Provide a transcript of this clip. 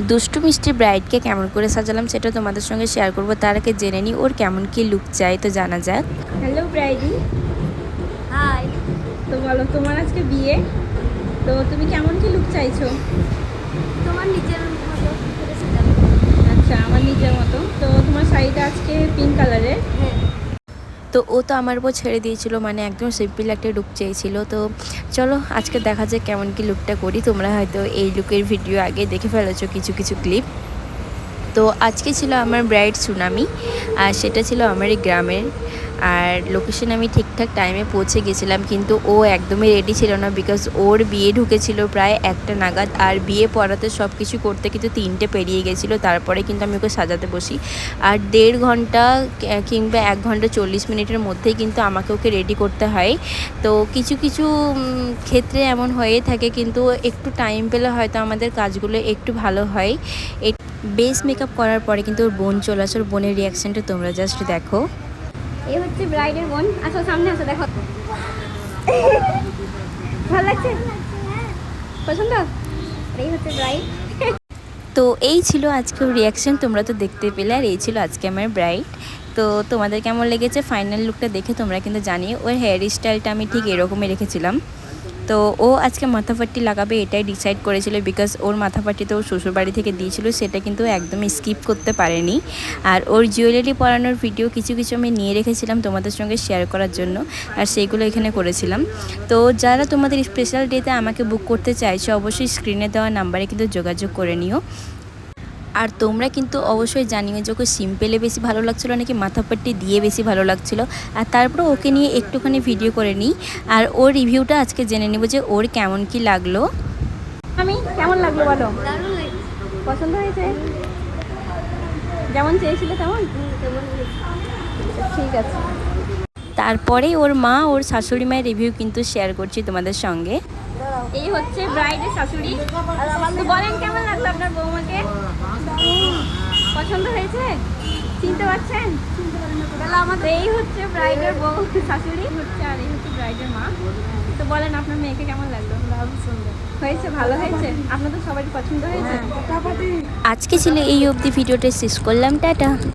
দুষ্টু মিষ্টি ব্রাইডকে কেমন করে সাজালাম সেটা তোমাদের সঙ্গে শেয়ার করব। তার আগে জেনে নিই ওর কেমন কি লুক চাই, তো জানা যাক। হ্যালো ব্রাইডি। হাই। তো বলো, তোমার আজকে বিয়ে, তো তুমি কেমন কি লুক চাইছো? তোমার নিজের মতো করে সাজানো। আচ্ছা, আমার নিজের মতো। তো তোমার শাড়িটা আজকে পিঙ্ক কালারের। হ্যাঁ। তো ও তো আমার উপর ছেড়ে দিয়েছিল, মানে একদম সিম্পল একটা লুক চেয়েছিল। তো চলো আজকে দেখা যাক কেমন কি লুকটা করি। তোমরা হয়তো এই লুকের ভিডিও আগে দেখে ফেলেছো কিছু কিছু ক্লিপ। তো আজকে ছিল আমার ব্রাইড সুনামি, আর সেটা ছিল আমার এই গ্রামের। আর লোকেশন আমি ঠিকঠাক টাইমে পৌঁছে গেছিলাম, কিন্তু ও একদমই রেডি ছিল না, বিকজ ওর বিয়ে ঢুকেছিল প্রায় 1টা নাগাদ, আর বিয়ে পড়াতে সব কিছু করতে কিন্তু 3টে পেরিয়ে গেছিলো। তারপরে কিন্তু আমি ওকে সাজাতে বসি, আর 1.5 ঘন্টা কিংবা 1 ঘন্টা 40 মিনিটের মধ্যেই কিন্তু আমাকে ওকে রেডি করতে হয়। তো কিছু কিছু ক্ষেত্রে এমন হয়ে থাকে, কিন্তু একটু টাইম পেলে হয়তো আমাদের কাজগুলো একটু ভালো হয়। বেস মেকআপ করার পরে কিন্তু ওর বোন চলে আসে। ওর বোনের রিয়াকশানটা তোমরা জাস্ট দেখো। এই হচ্ছে ব্রাইডের বোন। আসো সামনে আসো, দেখো। ভালো লাগছে? পছন্দ? এই হচ্ছে ব্রাইড। তো এই ছিল আজকের রিয়াকশান, তোমরা তো দেখতে পেলে। আর এই ছিল আজকে আমার ব্রাইড। তো তোমাদের কেমন লেগেছে ফাইনাল লুকটা দেখে তোমরা কিন্তু জানিয়ে। ওর হেয়ার স্টাইলটা আমি ঠিক এরকমই রেখেছিলাম। তো ও আজকে মাথাপাট্টি লাগাবে এটাই ডিসাইড করেছিল, বিকজ ওর মাথাপাট্টি তো ওর শ্বশুরবাড়ি থেকে দিয়েছিল, সেটা কিন্তু একদম স্কিপ করতে পারেনি। আর ওর জুয়েলারি পরানোর ভিডিও কিছু কিছু আমি নিয়ে রেখেছিলাম তোমাদের সঙ্গে শেয়ার করার জন্য, আর সেইগুলো এখানে করেছিলাম। তো যারা তোমাদের স্পেশাল ডেতে আমাকে বুক করতে চাইছো, অবশ্যই স্ক্রিনে দেওয়া নাম্বারে কিন্তু যোগাযোগ করে নিও। আর তোমরা কিন্তু অবশ্যই জানিও যে ওকে সিম্পলে বেশি ভালো লাগছিলো নাকি মাথাপাট্টি দিয়ে বেশি ভালো লাগছিলো। আর তারপরে ওকে নিয়ে একটুখানি ভিডিও করে নিই, আর ওর রিভিউটা আজকে জেনে নেব যে ওর কেমন কি লাগলো। আমি কেমন লাগলো বলো? দারুণ লাগছে। পছন্দ হয়েছে? যেমন চেয়েছিলে তেমন? কেমন ঠিক আছে। তারপরে ওর মা ওর শাশুড়ি মায়ের রিভিউ কিন্তু শেয়ার করছি তোমাদের সঙ্গে। এই হচ্ছে ব্রাইডের শাশুড়ি। তো বলেন কেমন লাগলো আপনার বৌমাকে? পছন্দ হয়েছে? চিনতে পারছেন? আমাদের এই হচ্ছে ব্রাইডের বউ, শাশুড়ি হচ্ছে, আর এই হচ্ছে ব্রাইডের মা। তো বলেন আপনার মেয়েকে কেমন লাগলো? হয়েছে, ভালো হয়েছে? আপনাদের সবাই পছন্দ হয়েছে? আজকে ছিল এই অবধি, ভিডিওটা শেষ করলাম, টাটা।